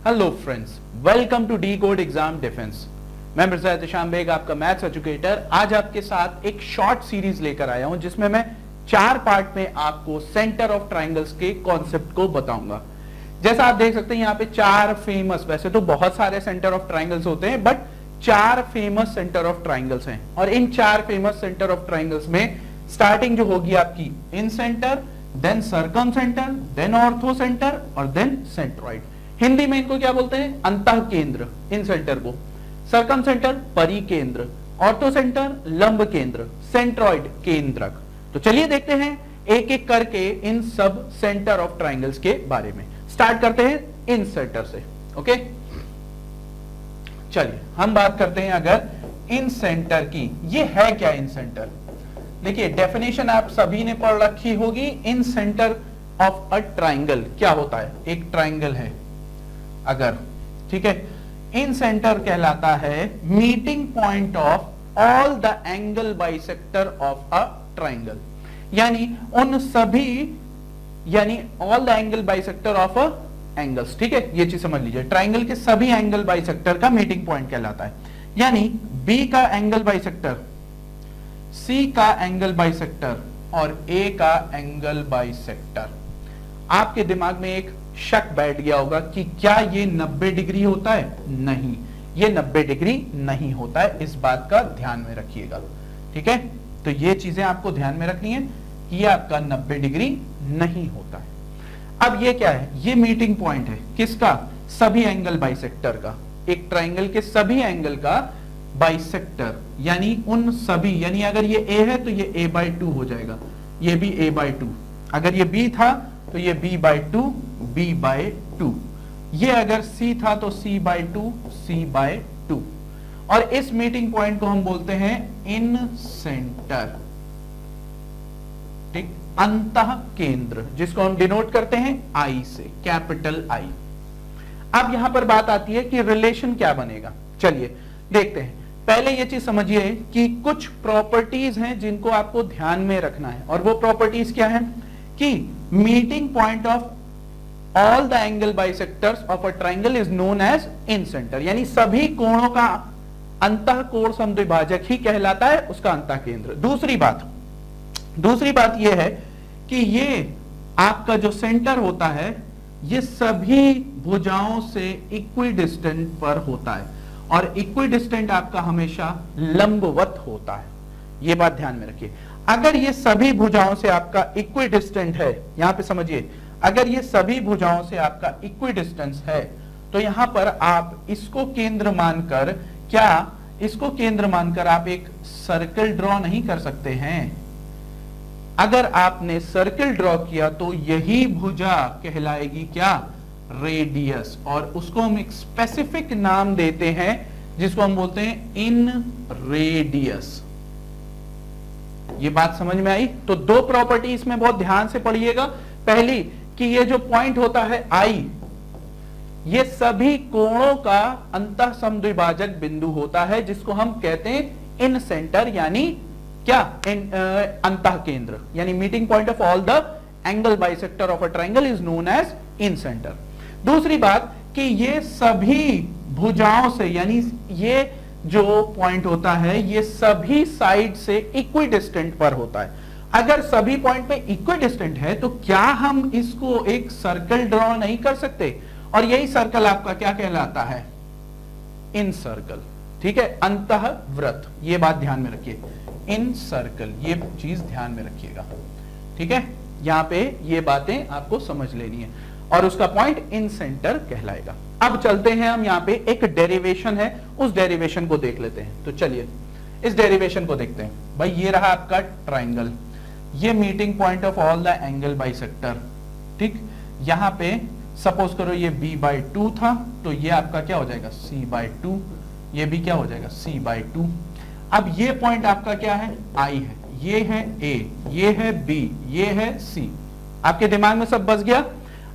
Hello friends, welcome to Decode exam defence. मैं मिर्जा एहतेशाम बेग, आपका maths educator, आज आपके साथ एक शॉर्ट सीरीज लेकर आया हूं जिसमें मैं 4 पार्ट में आपको सेंटर ऑफ ट्राइंगल्स के कॉन्सेप्ट को बताऊंगा। जैसा आप देख सकते हैं यहाँ पे 4 फेमस, वैसे तो बहुत सारे सेंटर ऑफ ट्राइंगल्स होते हैं but 4 famous centre of triangles हैं और इन 4 फेमस सेंटर ऑफ ट्राइंगल्स में स्टार्टिंग जो होगी आपकी incentre, then circumcentre, then orthocentre और देन सेंट्रॉइड। हिंदी में इनको क्या बोलते हैं? अंतः केंद्र, इन सेंटर को। सर्कम सेंटर परिकेंद्र, ऑर्थो सेंटर लंब केंद्र, सेंट्रॉइड केंद्रक। तो चलिए देखते हैं एक एक करके इन सब सेंटर ऑफ ट्राइंगल्स के बारे में। स्टार्ट करते हैं इन सेंटर से। ओके, चलिए हम बात करते हैं अगर इन सेंटर की। ये है क्या इन सेंटर? देखिए डेफिनेशन आप सभी ने पढ़ रखी होगी। इन सेंटर ऑफ अ ट्राइंगल क्या होता है? एक ट्राइंगल है अगर, ठीक है, इन सेंटर कहलाता है meeting point of all the angle bisector of a triangle, यानी उन सभी, यानी all the angle bisector of a angles. ठीक है, ये चीज समझ लीजिए, ट्राइंगल के सभी एंगल बाइसेक्टर का मीटिंग पॉइंट कहलाता है। यानी बी का एंगल बाइसेक्टर, सी का एंगल बाइसेक्टर और ए का एंगल बाइसेक्टर। आपके दिमाग में एक शक बैठ गया होगा कि क्या ये 90 डिग्री होता है? नहीं, ये 90 डिग्री नहीं होता है। इस बात का ध्यान में रखिएगा। ठीक है, तो ये चीजें आपको ध्यान में रखनी है कि ये आपका 90 डिग्री नहीं होता है। अब ये क्या है? ये मीटिंग पॉइंट है किसका? सभी एंगल बाइसेक्टर का। एक ट्राइंगल के सभी एंगल का बाइसेक्टर, यानी उन सभी, यानी अगर ये ए है तो ये a/2 हो जाएगा, ये भी a/2। अगर ये b था तो ये b/2, b/2। ये अगर c था तो c/2, c/2। और इस मीटिंग पॉइंट को हम बोलते हैं इन सेंटर। ठीक, अंतः केंद्र, जिसको हम डिनोट करते हैं I से, कैपिटल I। अब यहां पर बात आती है कि रिलेशन क्या बनेगा। चलिए देखते हैं। पहले ये चीज समझिए कि कुछ प्रॉपर्टीज हैं जिनको आपको ध्यान में रखना है, और वो प्रॉपर्टीज क्या है कि meeting point of all the angle bisectors of a triangle is known as incentre, यानी सभी कोणों का अंतः कोण समद्विभाजक ही कहलाता है उसका अंतः केंद्र। दूसरी बात यह है कि ये आपका जो सेंटर होता है ये सभी भुजाओं से इक्विडिस्टेंट पर होता है, और इक्विडिस्टेंट आपका हमेशा लंबवत होता है। ये बात ध्यान में रखिए। अगर ये सभी भुजाओं से आपका इक्विडिस्टेंट है, यहां पे समझिए, अगर ये सभी भुजाओं से आपका इक्विडिस्टेंस है तो यहां पर आप इसको केंद्र मानकर, क्या इसको केंद्र मानकर आप एक सर्कल ड्रॉ नहीं कर सकते हैं? अगर आपने सर्कल ड्रॉ किया तो यही भुजा कहलाएगी क्या? रेडियस। और उसको हम एक स्पेसिफिक नाम देते हैं जिसको हम बोलते हैं इन रेडियस। ये बात समझ में आई? तो 2 प्रॉपर्टी इसमें बहुत ध्यान से पढ़िएगा। पहली कि ये जो पॉइंट होता है I, ये सभी कोणों का अंतः समद्विभाजक बिंदु होता है जिसको हम कहते हैं इन सेंटर, यानी क्या? अंतः केंद्र, यानी meeting point of all the angle bisector of a triangle is known as incentre. दूसरी बात कि ये सभी भुजाओं से, यानी ये जो पॉइंट होता है ये सभी साइड से इक्विडिस्टेंट पर होता है। अगर सभी पॉइंट पे इक्विडिस्टेंट है तो क्या हम इसको एक सर्कल ड्रॉ नहीं कर सकते? और यही सर्कल आपका क्या कहलाता है? इन सर्कल। ठीक है, अंतः वृत्त। ये बात ध्यान में रखिए, इन सर्कल, ये चीज ध्यान में रखिएगा। ठीक है, यहां पे ये बातें आपको समझ लेनी है और उसका पॉइंट इन सेंटर कहलाएगा। अब चलते हैं हम, यहाँ पे एक डेरिवेशन है, उस डेरिवेशन को देख लेते हैं। तो चलिए इस डेरिवेशन को देखते हैं। भाई ये रहा आपका ट्राइंगल, ये meeting point of all the angle bisector. ठीक, यहां पे सपोज करो ये b/2 था तो ये आपका क्या हो जाएगा? c/2। ये भी क्या हो जाएगा? c/2। अब ये पॉइंट आपका क्या है? I है, ये है A, ये है B, ये है C। आपके दिमाग में सब बस गया?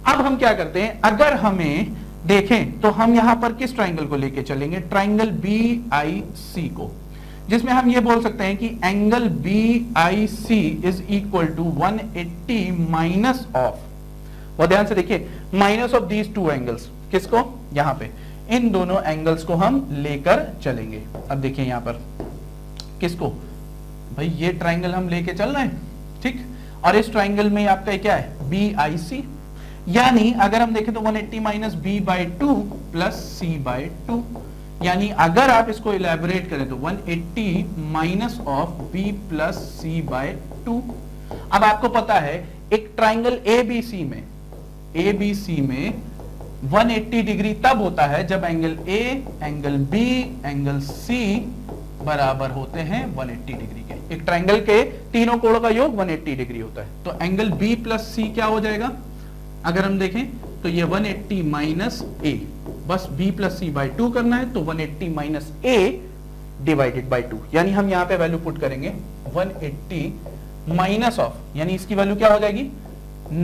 अब हम क्या करते हैं, अगर हमें देखें तो हम यहां पर किस ट्राइंगल को लेके चलेंगे? ट्राइंगल BIC को, जिसमें हम ये बोल सकते हैं कि angle BIC is equal to 180 minus of, बहुत ध्यान से देखिए, माइनस ऑफ दीज 2 एंगल्स। किसको? यहां पे इन दोनों एंगल्स को हम लेकर चलेंगे। अब देखिए यहां पर किसको भाई, ये ट्राइंगल हम लेके चल रहे हैं, ठीक, और इस ट्राइंगल में आपका क्या है? BIC, यानी अगर हम देखें तो 180 minus B by two plus C by two, यानी अगर आप इसको इलेबोरेट करें तो 180 minus of B plus C by two. अब आपको पता है एक ट्राइंगल ABC में 180 डिग्री तब होता है जब angle A, angle B, angle C बराबर होते हैं 180 डिग्री के। एक ट्राइंगल के तीनों कोणों का योग 180 डिग्री होता है। तो एंगल B प्लस C क्या हो जाएगा? अगर हम देखें तो ये 180 माइनस A, बस B प्लस C बाई 2 करना है, तो 180 माइनस A डिवाइडेड बाई 2, यानी हम यहां पे वैल्यू पुट करेंगे 180 माइनस ऑफ, यानी इसकी वैल्यू क्या हो जाएगी?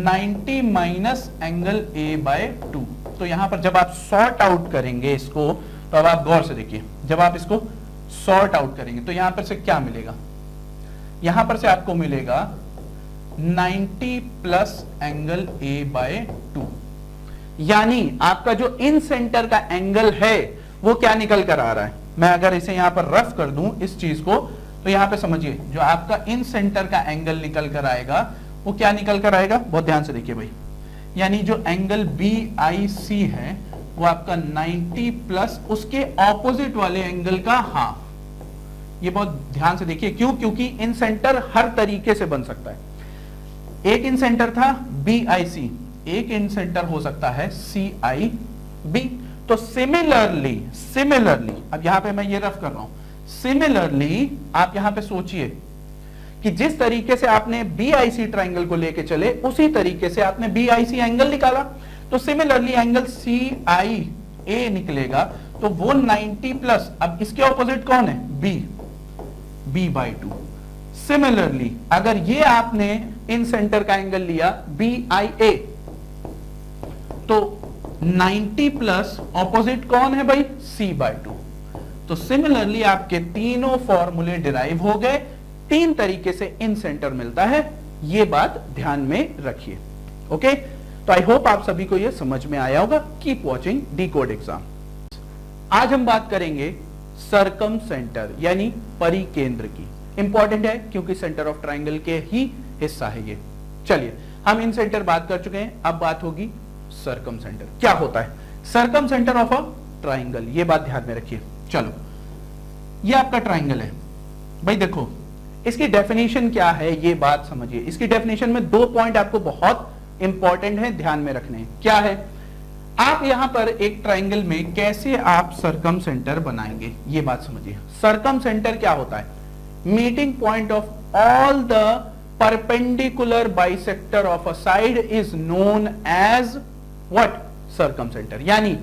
90 माइनस एंगल A बाय 2। तो यहां पर जब आप सॉर्ट आउट करेंगे इसको, तो अब आप गौर से देखिए, जब आप इसको सॉर्ट आउट करेंगे तो यहां पर से क्या मिलेगा? यहां पर से आपको मिलेगा 90 प्लस एंगल A बाय 2, यानी आपका जो इन सेंटर का एंगल है वो क्या निकल कर आ रहा है? मैं अगर इसे यहां पर रफ कर दूं इस चीज को, तो यहां पे समझिए जो आपका इन सेंटर का एंगल निकल कर आएगा वो क्या निकल कर आएगा? बहुत ध्यान से देखिए भाई, यानी जो एंगल BIC है वो आपका 90 प्लस उसके ऑपोजिट वाले एंगल का हाफ। ये बहुत ध्यान से देखिए, क्यों? क्योंकि इन सेंटर हर तरीके से बन सकता है। एक इन सेंटर था BIC, एक इन सेंटर हो सकता है CIB। तो सिमिलरली अब यहां पे मैं ये रफ कर रहा हूं, सिमिलरली आप यहां पे सोचिए कि जिस तरीके से आपने BIC ट्राइंगल को लेके चले उसी तरीके से आपने BIC एंगल निकाला, तो सिमिलरली एंगल CIA निकलेगा, तो वो 90 प्लस, अब इसके ऑपोजिट कौन है? B by 2। सिमिलरली अगर ये आपने इन सेंटर का एंगल लिया BIA, तो 90 प्लस ऑपोजिट कौन है भाई? C by 2। तो सिमिलरली आपके तीनों फॉर्मूले डिराइव हो गए, तीन तरीके से इन सेंटर मिलता है, ये बात ध्यान में रखिए। ओके, तो आई होप आप सभी को ये समझ में आया होगा। Keep watching decode exam. आज हम बात करेंगे सरकम सेंटर यानी परिकेंद्र की। इंपॉर्टेंट है क्योंकि सेंटर ऑफ ट्राइंगल के ही हिस्सा है ये। चलिए, हम इन सेंटर बात कर चुके हैं, अब बात होगी सरकम सेंटर। क्या होता है सरकम सेंटर ऑफ अ ट्राइंगल, ये बात ध्यान में रखिए। चलो, ये आपका ट्राइंगल है भाई, देखो इसकी डेफिनेशन क्या है ये बात समझिए। इसकी डेफिनेशन में 2 पॉइंट आपको बहुत इंपॉर्टेंट है, ध्यान में रखने हैं। क्या है? आप यहां पर एक ट्राइंगल में कैसे आप सरकम सेंटर बनाएंगे ये बात समझिए। सरकम सेंटर क्या होता है? Meeting point of all the perpendicular bisector of a side is known as what? Circumcentre. यानी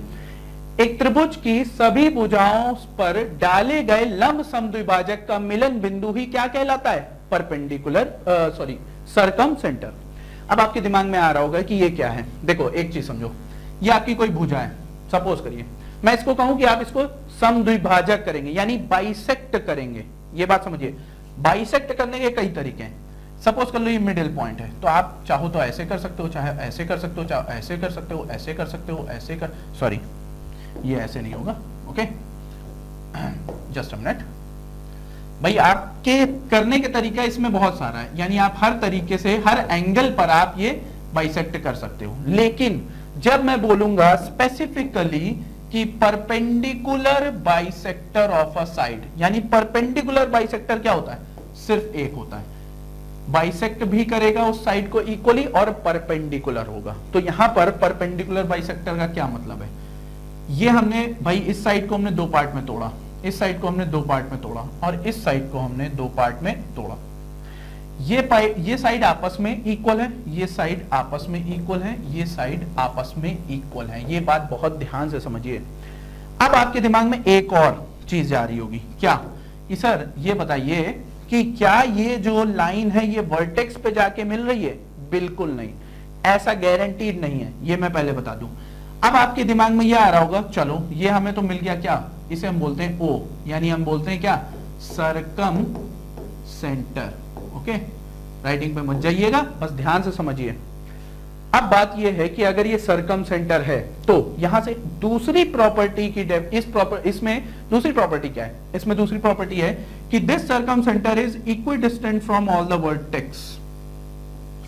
एक त्रिभुज की सभी भुजाओं पर डाले गए लंब समद्विभाजक का मिलन बिंदु ही क्या कहलाता है? Perpendicular circumcentre. अब आपके दिमाग में आ रहा होगा कि ये क्या है। देखो एक चीज समझो, ये आपकी कोई भुजा है, सपोज करिए मैं इसको कहूं कि आप इसको समद्विभाजक करेंगे यानी बाइसेक्ट करेंगे। ये बात समझिए, बाइसेक्ट करने के कई तरीके हैं। सपोज कर लो ये मिडिल पॉइंट है, तो आप चाहो तो ऐसे कर सकते हो, चाहे ऐसे कर सकते हो, चाहे ऐसे कर सकते हो, ऐसे कर सकते हो, ऐसे कर, सॉरी ये ऐसे नहीं होगा। ओके, जस्ट अ मिनट भाई, आपके करने के तरीका इसमें बहुत सारा है, यानी आप हर तरीके से हर एंगल पर आप ये बाइसेक्ट कर सकते हो। लेकिन जब मैं बोलूंगा स्पेसिफिकली कि perpendicular bisector of a side, यानी परपेंडिकुलर बाइसेक्टर क्या होता है? सिर्फ एक होता है, बाइसेक्ट भी करेगा उस साइड को इक्वली और परपेंडिकुलर होगा। तो यहां पर परपेंडिकुलर बाइसेक्टर का क्या मतलब है? ये हमने भाई इस साइड को हमने 2 पार्ट में तोड़ा, इस साइड को हमने 2 पार्ट में तोड़ा और इस साइड को हमने 2 पार्ट में तोड़ा। ये साइड आपस में इक्वल है, ये साइड आपस में इक्वल है, ये साइड आपस में इक्वल है। ये बात बहुत ध्यान से समझिए। अब आपके दिमाग में एक और चीज जा रही होगी, क्या कि सर ये बताइए कि क्या ये जो लाइन है ये वर्टेक्स पे जाके मिल रही है? बिल्कुल नहीं, ऐसा गारंटीड नहीं है, ये मैं पहले बता दूं। अब आपके दिमाग में ये आ रहा होगा, चलो ये हमें तो मिल गया, क्या इसे हम बोलते हैं O, यानी हम बोलते हैं क्या? सरकम सेंटर। ओके, राइटिंग पे मत जाइएगा, बस ध्यान से समझिए। अब बात यह है कि अगर ये सरकम सेंटर है तो यहां से दूसरी प्रॉपर्टी की इसमें दूसरी प्रॉपर्टी क्या है, इसमें दूसरी प्रॉपर्टी है कि this circumcentre is equidistant from all the vertex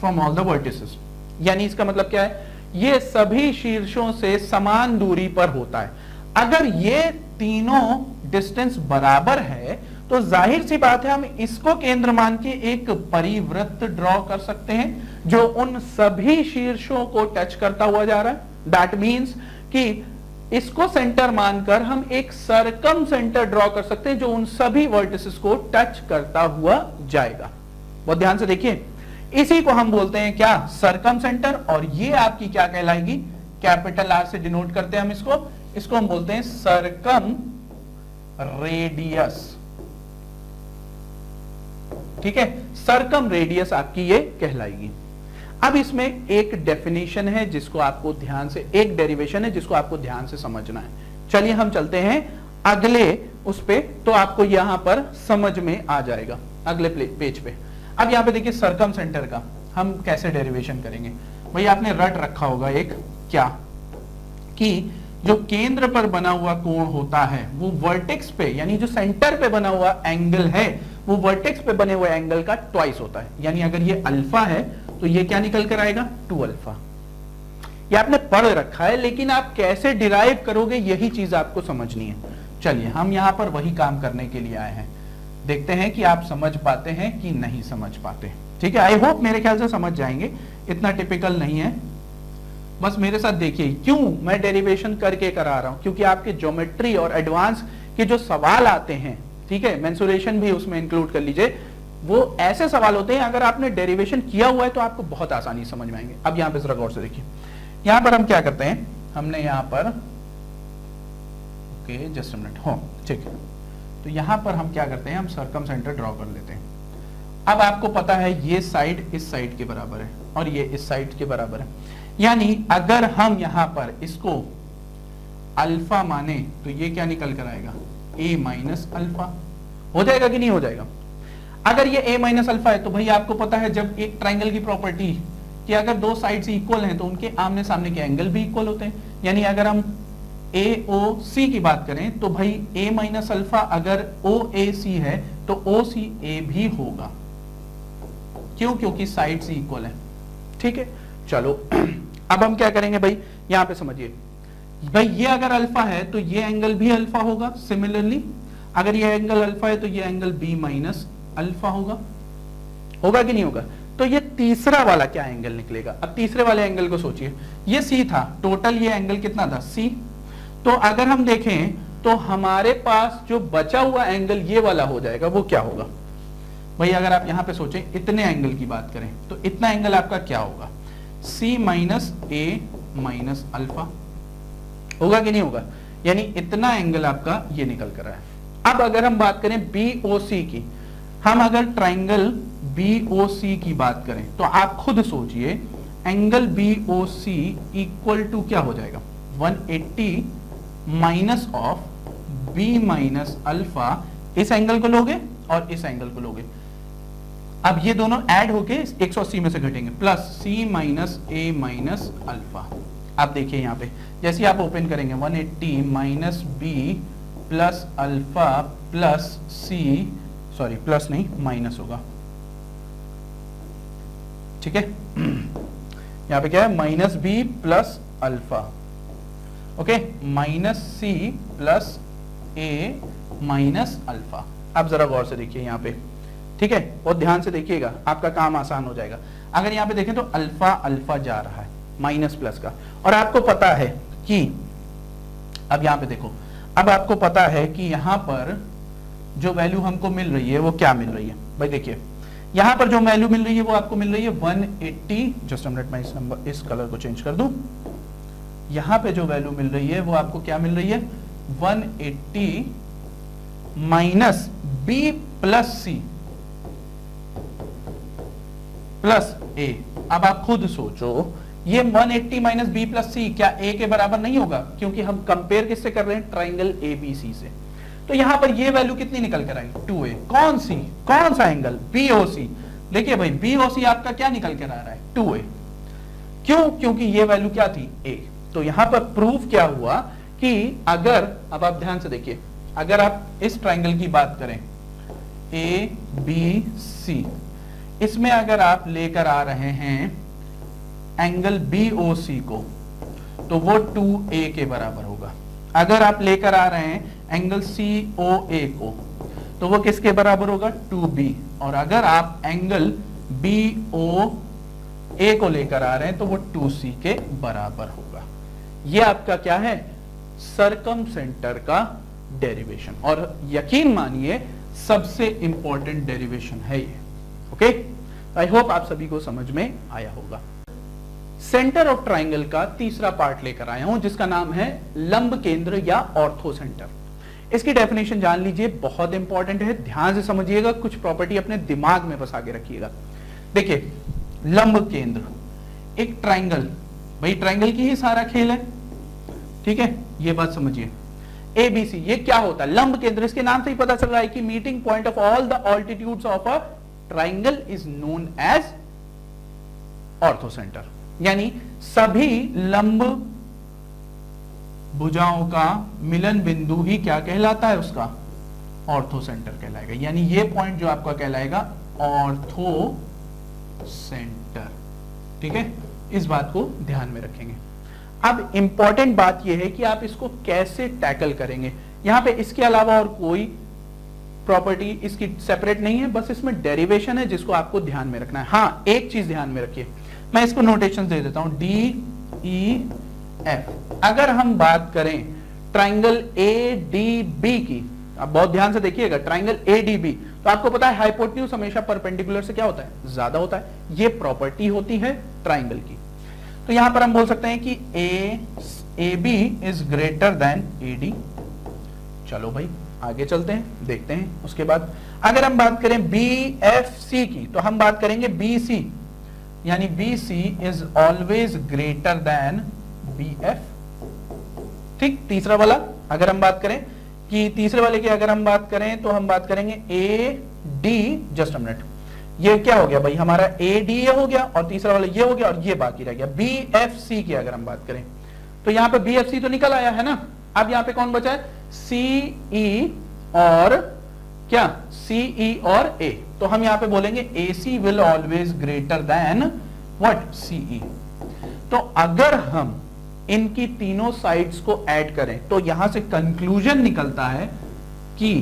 from all the vertices. यानी इसका मतलब क्या है, ये सभी शीर्षों से समान दूरी पर होता है। अगर ये तीनों डिस्टेंस बराबर है तो जाहिर सी बात है हम इसको केंद्र मान के एक परिवृत्त ड्रॉ कर सकते हैं जो उन सभी शीर्षों को टच करता हुआ जा रहा है। दैट मीन्स कि इसको सेंटर मानकर हम एक सरकम सेंटर ड्रॉ कर सकते हैं जो उन सभी वर्टिसेस को टच करता हुआ जाएगा। बहुत ध्यान से देखिए, इसी को हम बोलते हैं क्या, सरकम सेंटर। और ये आपकी क्या कहलाएगी, कैपिटल आर से डिनोट करते हैं हम इसको हम बोलते हैं सरकम रेडियस। ठीक है, सरकम रेडियस आपकी ये कहलाएगी। अब इसमें एक डेफिनेशन है जिसको आपको ध्यान से, एक डेरिवेशन है जिसको आपको ध्यान से समझना है। चलिए हम चलते हैं अगले उस पे, तो आपको यहां पर समझ में आ जाएगा अगले पेज पे। अब यहां पे देखिए सरकम सेंटर का हम कैसे डेरिवेशन करेंगे। भाई आपने रट रखा होगा एक क्या, कि जो केंद्र पर बना हुआ कोण होता है वो वर्टेक्स पे, यानी जो सेंटर पे बना हुआ एंगल है वो वर्टेक्स पे बने हुए एंगल का ट्वाइस होता है। यानी अगर ये अल्फा है तो ये क्या निकल कर आएगा, 2 अल्फा। ये आपने पढ़ रखा है, लेकिन आप कैसे डिराइव करोगे यही चीज आपको समझनी है। चलिए हम यहां पर वही काम करने के लिए आए हैं, देखते हैं कि आप समझ पाते हैं कि नहीं समझ पाते। ठीक है, आई होप मेरे ख्याल से समझ जाएंगे, इतना टिपिकल नहीं है। बस मेरे साथ देखिए, क्यों मैं डेरिवेशन करके करा रहा हूं, क्योंकि आपके ज्योमेट्री और एडवांस के जो सवाल आते हैं, ठीक है, मेंसुरेशन भी उसमें इंक्लूड कर लीजिए, वो ऐसे सवाल होते हैं अगर आपने डेरिवेशन किया हुआ है तो आपको बहुत आसानी से समझ में आएंगे। अब यहां पे जरा गौर से देखिए, यहां पर हम क्या करते हैं, हमने यहां पर ओके जस्ट अ मिनट, हो ठीक है, तो यहां पर हम क्या करते हैं, हम सरकम सेंटर ड्रॉ कर लेते हैं। अब आपको पता है ये साइड इस साइड के बराबर है और ये इस साइड के बराबर है, यानी अगर हम यहां पर इसको अल्फा माने तो ये क्या निकल कर आएगा, a माइनस अल्फा। हो जाएगा कि नहीं हो जाएगा। अगर ये a माइनस अल्फा है तो भाई आपको पता है जब एक ट्राइंगल की प्रॉपर्टी कि अगर दो साइड्स इक्वल हैं तो उनके आमने सामने के एंगल भी इक्वल होते हैं। यानी अगर हम AOC की बात करें तो भाई a माइनस अल्फा अगर OAC है तो OCA भी होगा। क्यों, क्योंकि साइड्स इक्वल है। ठीक है, चलो अब हम क्या करेंगे भाई, यहां पे समझिए भाई, ये अगर अल्फा है तो ये एंगल भी अल्फा होगा। सिमिलरली अगर ये एंगल अल्फा है तो ये एंगल b माइनस अल्फा होगा। होगा कि नहीं होगा। तो ये तीसरा वाला क्या एंगल निकलेगा। अब तीसरे वाले एंगल को सोचिए, ये c था, टोटल ये एंगल कितना था, c। तो अगर हम देखें तो हमारे पास जो बचा हुआ एंगल ये वाला हो जाएगा, वो क्या होगा भाई। अगर आप यहां पे सोचें, इतने एंगल की बात करें तो इतना एंगल आपका क्या होगा, c minus a minus alpha. होगा कि नहीं होगा। यानी इतना एंगल आपका ये निकल कर रहा है। अब अगर हम बात करें BOC की, हम अगर ट्राइंगल BOC की बात करें तो आप खुद सोचिए, एंगल BOC इक्वल टू क्या हो जाएगा, 180 minus of b minus alpha. इस एंगल को लोगे और इस एंगल को लोगे, अब ये दोनों ऐड होके 180 में से घटेंगे, plus c minus a minus alpha. आप देखिए यहां पे जैसे आप ओपन करेंगे 180 minus b plus alpha plus c, sorry plus नहीं माइनस होगा। ठीक है, यहां पे क्या है, minus b plus alpha, okay, minus c plus a minus alpha. अब जरा गौर से देखिए यहां पे, ठीक है, बहुत ध्यान से देखिएगा, आपका काम आसान हो जाएगा। अगर यहां पे देखें तो अल्फा अल्फा जा रहा है माइनस प्लस का, और आपको पता है कि अब यहां पे देखो, अब आपको पता है कि यहां पर जो वैल्यू हमको मिल रही है वो क्या मिल रही है भाई। देखिए यहां पर जो वैल्यू मिल रही है वो आपको मिल रही है 180, जस्ट अ मिनट मैं इस कलर को चेंज कर दूं। यहां पे जो वैल्यू मिल रही है वो आपको क्या मिल रही है, 180 minus b plus c plus a। अब आप खुद सोचो, ये 180 माइनस b प्लस c क्या a के बराबर नहीं होगा, क्योंकि हम कंपेयर किससे कर रहे हैं, ट्राइंगल ABC से। तो यहां पर ये वैल्यू कितनी निकल कर आएगी, 2a। कौन सी, कौन सा एंगल, BOC। देखिए भाई BOC आपका क्या निकल कर आ रहा है, 2a। क्यों? क्योंकि ये वैल्यू क्या थी? a। तो यहां पर प्रूफ क्या हुआ कि अगर, अब आप ध्यान से देखिए, अगर आप इस ट्राइंगल की बात करें ए बी सी, इसमें अगर आप लेकर आ रहे हैं एंगल BOC को तो वो 2a के बराबर होगा। अगर आप लेकर आ रहे हैं एंगल COA को तो वो किसके बराबर होगा? 2b। और अगर आप एंगल BOA को लेकर आ रहे हैं तो वो 2c के बराबर होगा। ये आपका क्या है? सरकम सेंटर का डेरिवेशन, और यकीन मानिए सबसे इंपॉर्टेंट डेरिवेशन है ये। ओके, आई होप आप सभी को समझ में आया होगा। सेंटर ऑफ ट्राइंगल का तीसरा पार्ट लेकर आया हूं जिसका नाम है लंब केंद्र या ऑर्थो सेंटर। इसकी डेफिनेशन जान लीजिए, बहुत इंपॉर्टेंट है, ध्यान से समझिएगा, कुछ प्रॉपर्टी अपने दिमाग में बसा के रखिएगा। देखिए, लंब केंद्र, एक ट्राइंगल, भाई ट्राइंगल की ही सारा खेल है, ठीक है, ये बात समझिए। ABC, ये क्या होता है? लंब केंद्र। इसके नाम से ही पता चल रहा है कि meeting point of all the altitudes of a triangle is known as orthocentre. यानी सभी लंब भुजाओं का मिलन बिंदु ही क्या कहलाता है? उसका ऑर्थो सेंटर कहलाएगा। यानी ये पॉइंट जो आपका कहलाएगा ऑर्थो सेंटर। ठीक है, इस बात को ध्यान में रखेंगे। अब इंपॉर्टेंट बात यह है कि आप इसको कैसे टैकल करेंगे। यहां पे इसके अलावा और कोई प्रॉपर्टी इसकी सेपरेट नहीं है, बस इसमें डेरिवेशन है जिसको आपको ध्यान में रखना है। हाँ, एक चीज ध्यान में रखिए, मैं इसको नोटेशन दे देता हूं, DEF। अगर हम बात करें ट्राइंगल ADB की, आप बहुत ध्यान से देखिएगा, ट्राइंगल ADB, तो आपको पता है हाइपोटेन्यूज हमेशा परपेंडिकुलर से क्या होता है? ज्यादा होता है। ये प्रॉपर्टी होती है ट्राइंगल की। तो यहां पर हम बोल सकते हैं कि AB is greater than AD। चलो भाई आगे चलते हैं, देखते हैं। उसके बाद अगर हम बात करें BFC की तो हम बात करेंगे BC, यानी BC is always greater then BF। ठीक, तीसरा वाला अगर हम बात करें कि तीसरे वाले की अगर हम बात करें तो हम बात करेंगे AD, जस्ट अ मिनट, ये क्या हो गया भाई? हमारा AD ये हो गया और तीसरा वाला ये हो गया और ये बाकी रह गया। BFC की अगर हम बात करें तो यहां पे BFC तो निकल आया है ना। अब यहां पे कौन बचा है? CE और क्या? CE और A। तो हम यहां पे बोलेंगे AC will always greater then what? CE। तो अगर हम इनकी तीनों साइड्स को ऐड करें तो यहां से कंक्लूजन निकलता है कि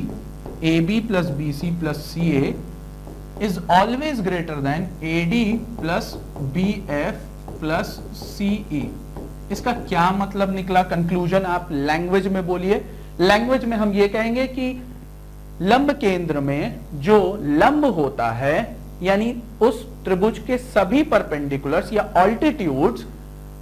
AB plus BC plus CA is always greater then AD plus BF plus CE। इसका क्या मतलब निकला कंक्लूजन? आप लैंग्वेज में बोलिए। लैंग्वेज में हम ये कहेंगे कि लंब केंद्र में जो लंब होता है, यानी उस त्रिभुज के सभी परपेंडिकुलर्स या altitudes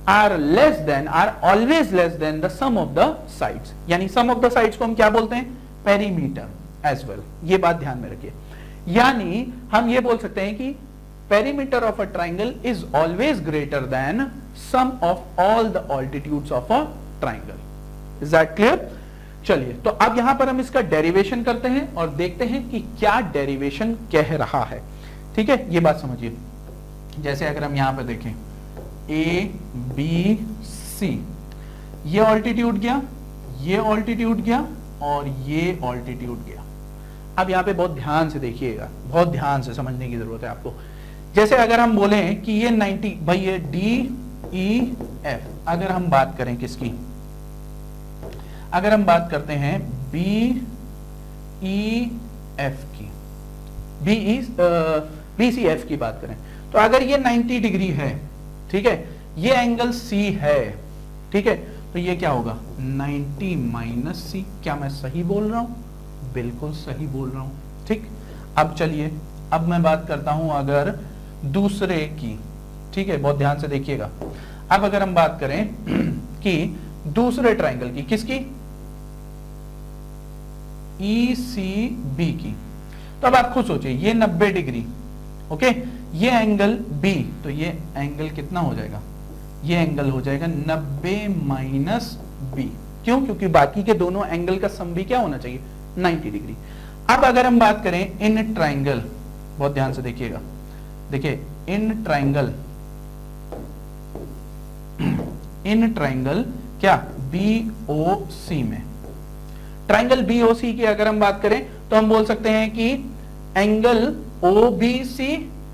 are less than, are always less than the sum of the sides. यानी सम ऑफ द साइड्स को हम क्या बोलते हैं? Perimeter as well. ये बात ध्यान में रखिए। यानी हम ये बोल सकते हैं कि perimeter of a triangle is always greater than sum of all the altitudes of a triangle. Is that clear? चलिए, तो अब यहां पर हम इसका डेरिवेशन करते हैं और देखते हैं कि क्या डेरिवेशन कह रहा है। ठीक है, ये बात समझिए। जैसे अगर हम यहां पर देखें ABC, ये ऑल्टीट्यूड गया, ये ऑल्टीट्यूड गया और ये ऑल्टीट्यूड गया। अब यहां पे बहुत ध्यान से देखिएगा, बहुत ध्यान से समझने की जरूरत है आपको। जैसे अगर हम बोले कि ये 90, भाई ये DEF, अगर हम बात करें किसकी? अगर हम बात करते हैं BEF की, BCF की बात करें, तो अगर ये 90 डिग्री है, ठीक है, ये एंगल C है, ठीक है, तो ये क्या होगा? 90 माइनस C। क्या मैं सही बोल रहा हूं? बिल्कुल सही बोल रहा हूं। ठीक, अब चलिए, अब मैं बात करता हूं अगर दूसरे की। ठीक है, बहुत ध्यान से देखिएगा। अब अगर हम बात करें कि दूसरे ट्राइंगल की, किसकी? ECB की, तो अब आप खुद सोचिए, ये 90 डिग्री, ओके, ये एंगल B, तो ये एंगल कितना हो जाएगा? ये एंगल हो जाएगा 90 माइनस B। क्यों? क्योंकि बाकी के दोनों एंगल का सम भी क्या होना चाहिए? 90 डिग्री। अब अगर हम बात करें इन ट्राइंगल, बहुत ध्यान से देखिएगा, देखिए इन ट्राइंगल इन ट्राइंगल क्या BOC में। ट्राइंगल BOC की अगर हम बात करें तो हम बोल सकते हैं कि एंगल OBC,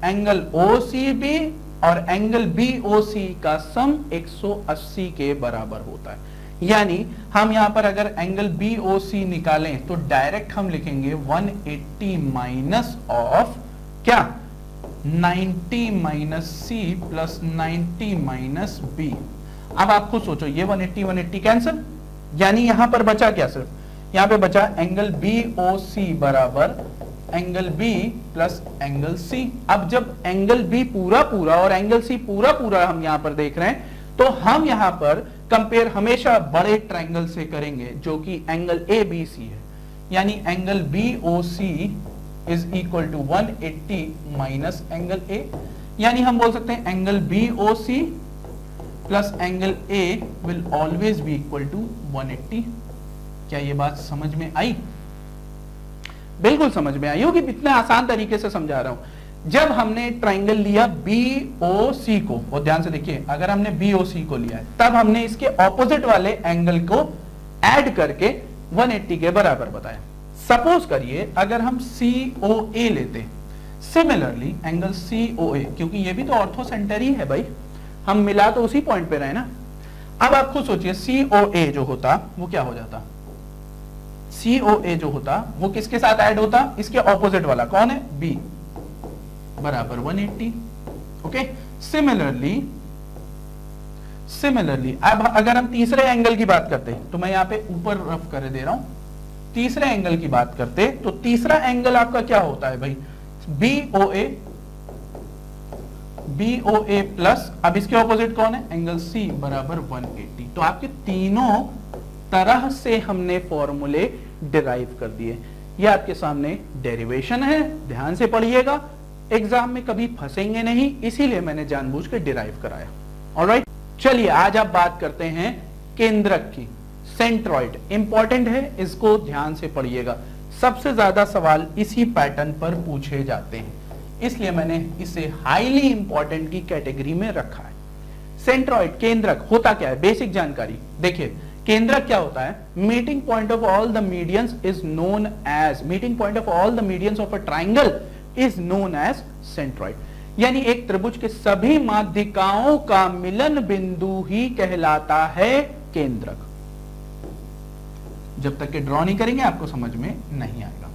एंगल OCB और एंगल BOC का सम 180 के बराबर होता है। यानी हम यहां पर अगर एंगल BOC निकालें तो डायरेक्ट हम लिखेंगे 180 माइनस ऑफ क्या 90 minus C plus 90 minus B। अब आप खुद सोचो, ये 180 कैंसिल, यानी यहां पर बचा क्या, सिर्फ यहां पे बचा एंगल BOC बराबर angle B plus angle C। अब जब एंगल B पूरा पूरा और एंगल C पूरा पूरा हम यहां पर देख रहे हैं, तो हम यहां पर कंपेयर हमेशा बड़े ट्राइंगल से करेंगे जो कि एंगल ABC है। यानी angle BOC is equal to 180 minus angle A। यानी हम बोल सकते हैं angle BOC plus angle A will always be equal to 180। क्या ये बात समझ में आई? बिल्कुल समझ में आई होगी, इतने आसान तरीके से समझा रहा हूं। जब हमने ट्राइंगल लिया BOC को, और ध्यान से देखिए, अगर हमने BOC को लिया है तब हमने इसके ऑपोजिट वाले एंगल को ऐड करके 180 के बराबर बताया। सपोज करिए अगर हम COA लेते, सिमिलरली एंगल COA, क्योंकि ये भी तो ऑर्थो सेंटर ही है भाई, हम मिला तो उसी पॉइंट पे रहे ना। अब आप खुद सोचिए COA जो होता वो क्या हो जाता, COA जो होता वो किसके साथ ऐड होता, इसके ऑपोजिट वाला कौन है, B बराबर 180। ओके, सिमिलरली अब अगर हम तीसरे एंगल की बात करते हैं, तो मैं यहां पे ऊपर रफ कर दे रहा हूं, तीसरे एंगल की बात करते तो तीसरा एंगल आपका क्या होता है भाई, BOA प्लस, अब इसके ऑपोजिट कौन है, एंगल C बराबर 180। तो आपके तीनों तरह से हमने फॉर्मूले डिराइव कर दिए। ये आपके सामने डेरिवेशन है, ध्यान से पढ़िएगा, एग्जाम में कभी फंसेंगे नहीं, इसीलिए मैंने जानबूझ के डिराइव कराया। ऑलराइट, चलिए आज आप बात करते हैं केंद्रक की। सेंट्रॉइड इंपॉर्टेंट है, इसको ध्यान से पढ़िएगा, सबसे ज्यादा सवाल इसी पैटर्न पर पूछे जाते हैं, इसलिए मैंने इसे हाईली इंपॉर्टेंट की कैटेगरी में रखा है। सेंट्रॉइड केंद्रक होता क्या है, बेसिक जानकारी देखिए। केंद्रक क्या होता है, meeting point of all the medians is known as, meeting point of all the medians of a triangle is known as centroid. यानी एक त्रिभुज के सभी माध्यिकाओं का मिलन बिंदु ही कहलाता है केंद्रक। जब तक के ड्रॉ नहीं करेंगे आपको समझ में नहीं आएगा।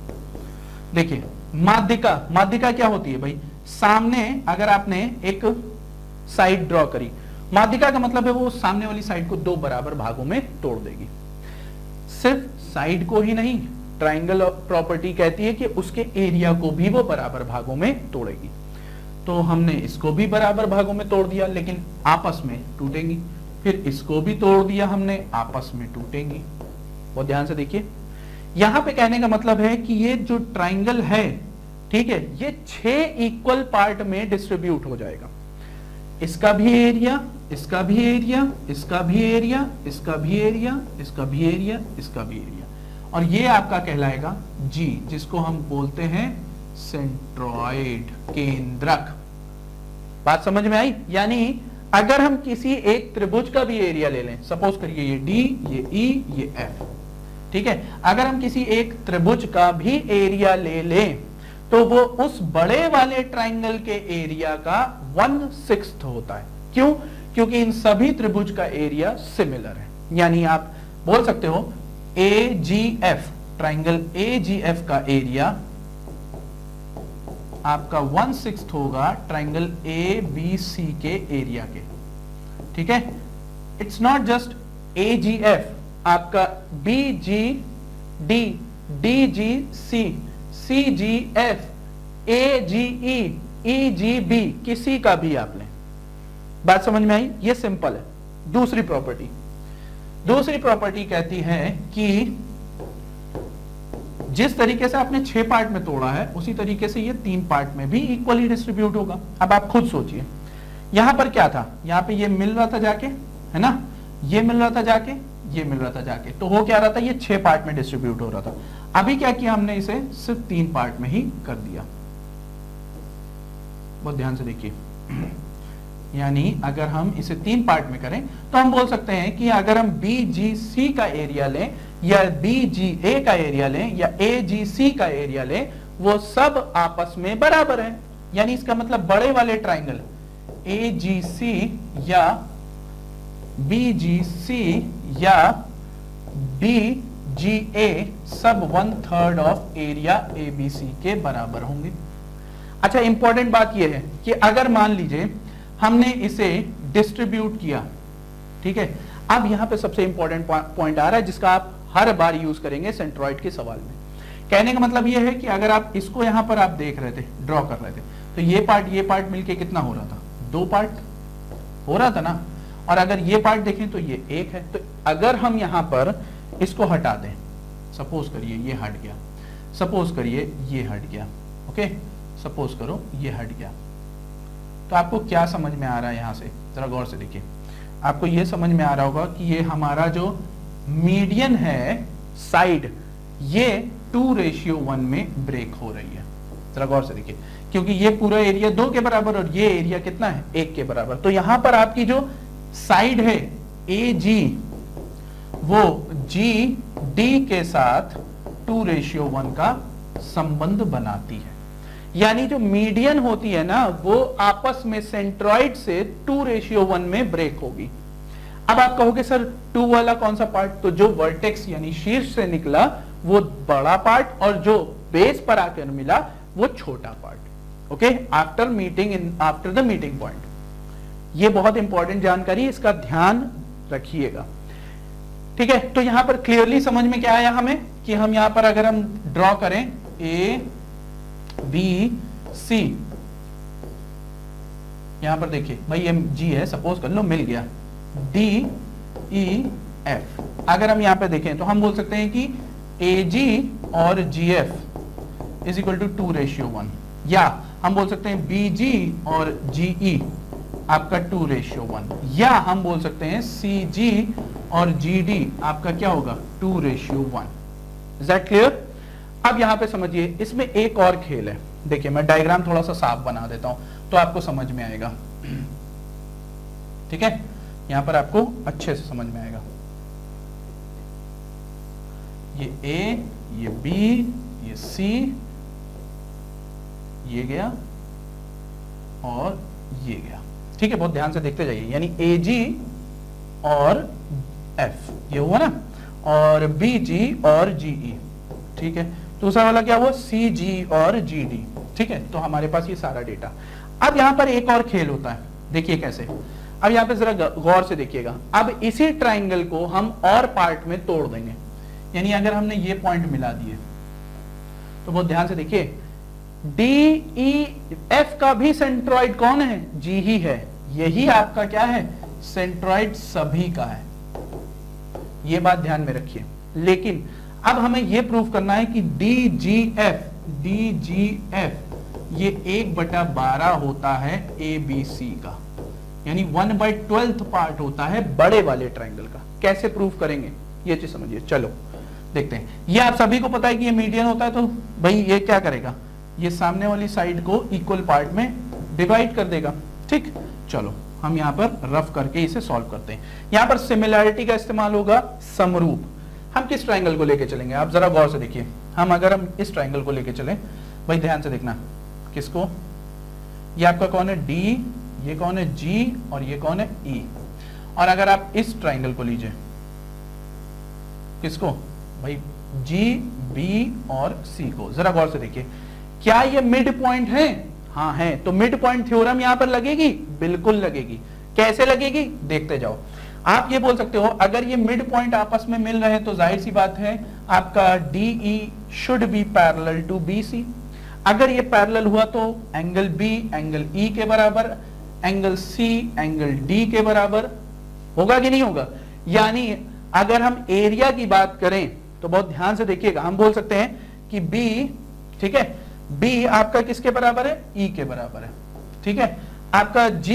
देखिए माध्यिका, माध्यिका क्या होती है भाई, सामने अगर आपने एक साइड ड्रॉ करी, माध्यिका का मतलब है वो सामने वाली साइड को दो बराबर भागों में तोड़ देगी। सिर्फ साइड को ही नहीं, ट्राइंगल प्रॉपर्टी कहती है कि उसके एरिया को भी वो बराबर भागों में तोड़ेगी। तो हमने इसको भी बराबर भागों में तोड़ दिया, लेकिन आपस में टूटेंगी। फिर इसको भी तोड़ दिया हमने, आपस में टूटेंगी। बहुत ध्यान से देखिए, यहां पे कहने का मतलब है कि ये जो ट्राइंगल है, ठीक है, ये 6 इक्वल पार्ट में डिस्ट्रीब्यूट हो जाएगा। इसका भी एरिया, इसका भी एरिया, इसका भी एरिया, इसका भी एरिया, इसका भी एरिया, इसका भी एरिया, और ये आपका कहलाएगा G, जिसको हम बोलते हैं सेंट्रॉइड, केंद्रक। बात समझ में आई? यानी अगर हम किसी एक त्रिभुज का भी एरिया ले लें, सपोज करिए ये D, ये E, ये F, ठीक है, अगर हम किसी एक त्रिभुज का भी एरिया ले लें तो वो उस बड़े वाले ट्राइंगल के एरिया का 1/6 होता है। क्यों? क्योंकि इन सभी त्रिभुज का एरिया सिमिलर है। यानी आप बोल सकते हो AGF, ट्राइंगल AGF का एरिया आपका 1/6 होगा ट्राइंगल ABC के एरिया के, ठीक है। इट्स नॉट जस्ट AGF, आपका BGD, DGC, CGF, AGE, EGB, किसी का भी आप लें। बात समझ में आई? ये सिंपल है। दूसरी प्रॉपर्टी कहती है कि जिस तरीके से आपने 6 पार्ट में तोड़ा है, उसी तरीके से ये 3 पार्ट में भी इक्वली डिस्ट्रीब्यूट होगा। अब आप खुद सोचिए, यहां पर क्या था, यहां पे ये मिल रहा था जाके, है ना, ये मिल रहा था जाके, ये मिल रहा था जाके, तो हो क्या रहा था, ये 6 पार्ट में डिस्ट्रीब्यूट हो रहा था। अभी क्या किया हमने, इसे सिर्फ 3 पार्ट में ही कर दिया। बहुत ध्यान से देखिए, यानी अगर हम इसे 3 पार्ट में करें तो हम बोल सकते हैं कि अगर हम BGC का एरिया लें या BGA का एरिया लें या AGC का एरिया लें, वो सब आपस में बराबर है। यानी इसका मतलब बड़े वाले ट्राइंगल AGC या BGC या BGA सब 1/3 ऑफ एरिया ABC के बराबर होंगे। अच्छा, इंपॉर्टेंट बात यह है कि अगर मान लीजिए हमने इसे डिस्ट्रीब्यूट किया, ठीक है, अब यहां पे सबसे इंपॉर्टेंट पॉइंट आ रहा है जिसका आप हर बार यूज करेंगे सेंट्रॉइड के सवाल में। कहने का मतलब यह है कि अगर आप इसको यहां पर आप देख रहे थे, ड्रॉ कर रहे थे, तो ये पार्ट मिलके कितना हो रहा था? 2 पार्ट हो रहा था ना। और अगर ये पार्ट देखें तो ये 1 है। तो अगर हम यहां पर इसको हटा दें, सपोज करिए ये हट गया, सपोज करिए ये हट गया, ओके, सपोज करो ये हट गया, तो आपको क्या समझ में आ रहा है? यहां से जरा गौर से देखिए, आपको ये समझ में आ रहा होगा कि ये हमारा जो मीडियन है साइड, ये 2:1 में ब्रेक हो रही है। जरा गौर से देखिए, क्योंकि ये पूरा एरिया 2 के बराबर और ये एरिया कितना है? 1 के बराबर। तो यहां पर आपकी जो साइड है AG, वो GD के साथ 2:1 का संबंध बनाती है। यानी जो मीडियन होती है ना, वो आपस में सेंट्रॉइड से 2:1 में ब्रेक होगी। अब आप कहोगे सर 2 वाला कौन सा पार्ट? तो जो वर्टेक्स यानी शीर्ष से निकला वो बड़ा पार्ट और जो बेस पर आकर मिला वो छोटा part. Okay, after the meeting point. ये बहुत इंपॉर्टेंट जानकारी, इसका ध्यान रखिएगा, ठीक है। तो यहां पर क्लियरली समझ में क्या आया हमें कि हम यहां पर अगर हम ड्रॉ करें ABC, यहां पर देखिए भाई ये G है, सपोज कर लो मिल गया, DEF। अगर हम यहां पे देखें तो हम बोल सकते हैं कि AG और GF इज इक्वल टू 2:1, या हम बोल सकते हैं BG और GE आपका 2:1, या हम बोल सकते हैं CG और GD आपका क्या होगा? 2:1। Is that clear? अब यहां पे समझिए, इसमें एक और खेल है। देखिए मैं डायग्राम थोड़ा सा साफ बना देता हूं तो आपको समझ में आएगा, ठीक है, यहां पर आपको अच्छे से समझ में आएगा। ये A, ये B, ये C, ये गया और ये गया, ठीक है, बहुत ध्यान से देखते जाइए। यानी AG और F ये हुआ ना, और BG और GE, ठीक है। दूसरा वाला क्या हुआ? CG और GD, ठीक है। तो हमारे पास ये सारा डेटा। अब यहां पर एक और खेल होता है, देखिए कैसे। अब यहां पे जरा गौर से देखिएगा। अब इसी ट्राइंगल को हम और पार्ट में तोड़ देंगे। यानी अगर हमने ये पॉइंट मिला दिए तो बहुत ध्यान से देखिए, DEF का भी सेंट्रॉइड कौन है? G ही है। यही आपका क्या है? सेंट्रॉइड सभी का है। ये बात ध्यान में रखिए। लेकिन अब हमें यह प्रूव करना है कि DGF ये 1/12 होता है ABC का, यानी 1/12 पार्ट होता है बड़े वाले ट्राइंगल का। कैसे प्रूव करेंगे ये चीज समझिए। चलो देखते हैं। ये आप सभी को पता है कि ये मीडियन होता है, तो भाई ये क्या करेगा? ये सामने वाली साइड को इक्वल पार्ट में डिवाइड कर देगा, ठीक। चलो हम यहां पर रफ करके इसे सॉल्व करते हैं। यहां पर सिमिलैरिटी का इस्तेमाल होगा, समरूप। हम किस ट्राइंगल को लेके चलेंगे? आप जरा गौर से देखिए। अगर हम इस ट्राइंगल को लेके चलें, भाई ध्यान से देखना, किसको? ये आपका कौन है? D, ये कौन है? G, और ये कौन है? E। और अगर आप इस ट्राइंगल को लीजिए, किसको? भाई G, B और C को। जरा गौर से देखिए, क्या ये मिड पॉइंट है? हाँ है। तो मिड पॉइंट थ्योरम यहां पर लगेगी? बिल्कुल लगेगी। कैसे लगेगी? देखते जाओ। आप ये बोल सकते हो, अगर ये मिड पॉइंट आपस में मिल रहे हैं तो जाहिर सी बात है आपका DE should be parallel to BC। अगर ये पैरेलल हुआ तो एंगल B एंगल E के बराबर, एंगल C एंगल D के बराबर होगा कि नहीं होगा? यानी अगर हम एरिया की बात करें तो बहुत ध्यान से देखिएगा, हम बोल सकते हैं कि B, ठीक है, B आपका किसके बराबर है? E के बराबर है, ठीक है। आपका G,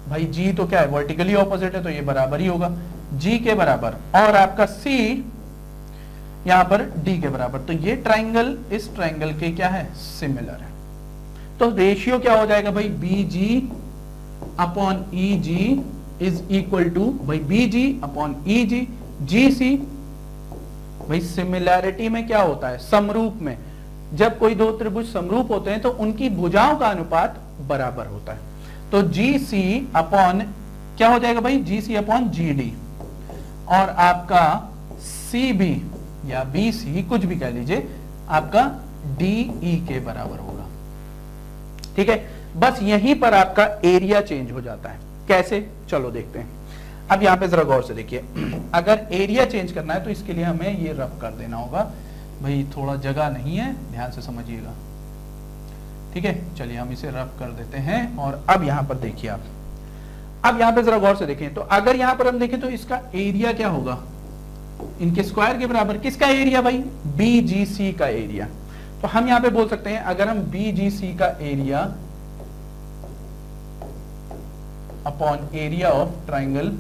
भाई G तो क्या है? वर्टिकली ऑपोजिट है, तो ये बराबर ही होगा G के बराबर। और आपका C यहां पर D के बराबर। तो ये ट्राइंगल इस ट्राइंगल के क्या है? सिमिलर है। तो रेशियो क्या हो जाएगा भाई? BG upon E G is equal to भाई B G upon E G, G C. भाई सिमिलैरिटी में क्या होता है, समरूप में जब कोई दो त्रिभुज समरूप होते हैं तो उनकी भुजाओं का अनुपात बराबर होता है। तो जी सी अपॉन क्या हो जाएगा भाई, जी सी अपॉन जी डी, और आपका सी बी या बी सी कुछ भी कह लीजिए, आपका डी ई के बराबर होगा। ठीक है, बस यहीं पर आपका एरिया चेंज हो जाता है। कैसे, चलो देखते हैं। अब यहां पे जरा गौर से देखिए, अगर एरिया चेंज करना है तो इसके लिए हमें ये रफ कर देना होगा। भाई थोड़ा जगह नहीं है, ध्यान से समझिएगा। ठीक है, चलिए हम इसे रफ कर देते हैं। और अब यहां पर देखिए आप, अब यहां पे जरा गौर से देखें, तो अगर यहां पर हम देखें तो इसका एरिया क्या होगा, इनके स्क्वायर के बराबर। किसका एरिया भाई, बीजीसी का एरिया। तो हम यहां पे बोल सकते हैं, अगर हम बीजीसी का area upon area of triangle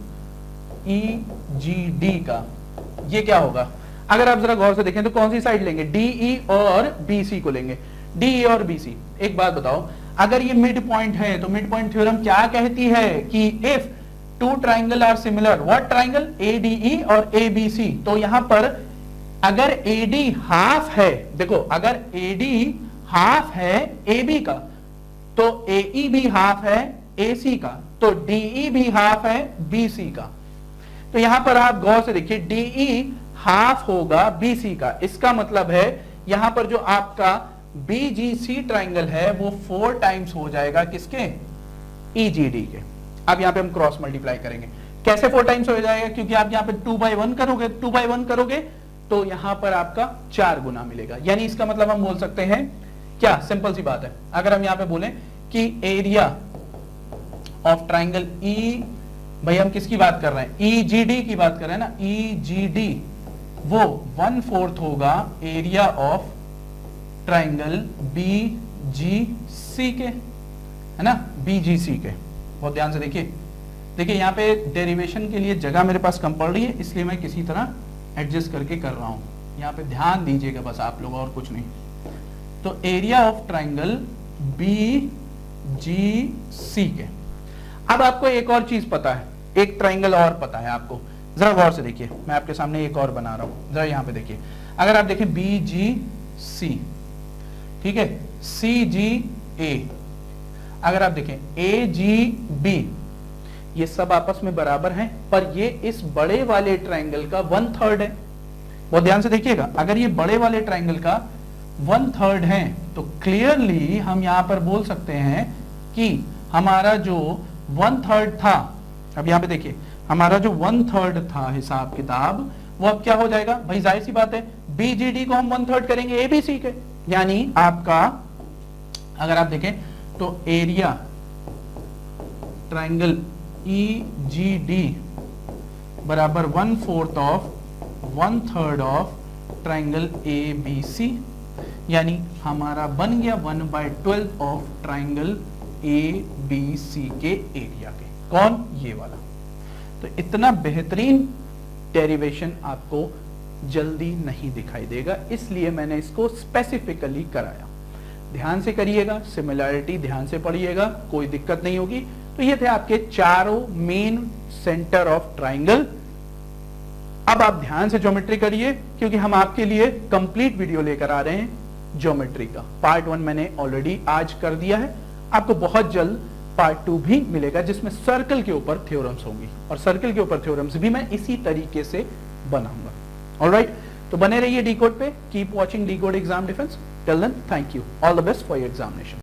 E G D का, ये क्या होगा, अगर आप जरा गौर से देखें तो कौन सी साइड लेंगे, डीई और बीसी को लेंगे, डीई और बीसी। एक बात बताओ, अगर ये मिड पॉइंट है तो मिड पॉइंट थ्योरम क्या कहती है कि if two triangle are similar, what triangle, ADE और एबीसी। तो यहां पर अगर एडी हाफ है, देखो अगर एडी हाफ है एबी का तो एई भी हाफ है एसी का, तो डीई भी हाफ है बीसी का। तो यहां पर आप गौर से देखिए, डीई हाफ होगा बीसी का, इसका मतलब है यहां पर जो आपका बीजीसी ट्राइंगल है वो 4 टाइम्स हो जाएगा किसके, ईजीडी के। अब यहां पे हम क्रॉस मल्टीप्लाई करेंगे। कैसे 4 टाइम्स हो जाएगा, क्योंकि आप यहां पे 2/1 करोगे, 2/1 करोगे तो यहां पर आपका 4 गुना मिलेगा। यानी इसका मतलब हम बोल सकते हैं क्या, सिंपल सी बात है, अगर हम यहां पे बोले कि एरिया ऑफ ट्राइंगल ई, भाई हम किसकी बात कर रहे हैं, ईजीडी की बात कर रहे हैं ना, ईजीडी वो 1/4 होगा एरिया ऑफ ट्राइंगल बीजीसी के, है ना, बीजीसी के। बहुत ध्यान से देखिए, देखिए यहाँ पे डेरिवेशन के लिए जगह मेरे पास कम पड़ रही है, इसलिए मैं किसी तरह एडजस्ट करके कर रहा हूं। यहाँ पे ध्यान दीजिएगा बस आप लोग, और कुछ नहीं। तो एरिया ऑफ ट्राइंगल बीजीसी के। अब आपको एक और चीज पता है, एक ट्राइंगल और पता है आपको, जरा गौर से देखिए, मैं आपके सामने एक और बना रहा हूं, जरा यहां पे देखिए। अगर आप देखें बीजीसी, ठीक है, सीजीए, अगर आप देखें एजीबी, ये सब आपस में बराबर हैं, पर ये इस बड़े वाले ट्राइंगल का 1/3 है। बहुत ध्यान से देखिएगा, अगर ये बड़े वाले ट्राइंगल का 1/3 है तो क्लियरली हम यहां पर बोल सकते हैं कि हमारा जो 1/3 था, अब यहां पे देखिए, हमारा जो 1/3 था हिसाब किताब, वो अब क्या हो जाएगा भाई, जाहिर सी बात है बीजीडी को हम 1/3 करेंगे एबीसी के। यानी आपका अगर आप देखें तो एरिया ट्राइंगल ईजीडी बराबर 1/4 ऑफ 1/3 ऑफ ट्राइंगल एबीसी, यानी हमारा बन गया 1/12 ऑफ ट्राइंगल एबीसी के एरिया के। कौन, ये वाला। तो इतना बेहतरीन डेरिवेशन आपको जल्दी नहीं दिखाई देगा, इसलिए मैंने इसको स्पेसिफिकली कराया। ध्यान से करिएगा, सिमिलैरिटी ध्यान से पढ़िएगा, कोई दिक्कत नहीं होगी। तो ये थे आपके चारों मेन सेंटर ऑफ ट्राइंगल। अब आप ध्यान से ज्योमेट्री करिए, क्योंकि हम आपके लिए कंप्लीट वीडियो लेकर आ रहे हैं ज्योमेट्री का। पार्ट 1 मैंने ऑलरेडी आज कर दिया है, आपको बहुत जल्द पार्ट 2 भी मिलेगा, जिसमें सर्कल के ऊपर थ्योरम्स होंगी, और सर्कल के ऊपर थ्योरम्स भी मैं इसी तरीके से बनाऊंगा। ऑलराइट, तो बने रहिए डीकोड पे, keep watching Decode exam defence. Till then, thank you, all the best for your examination.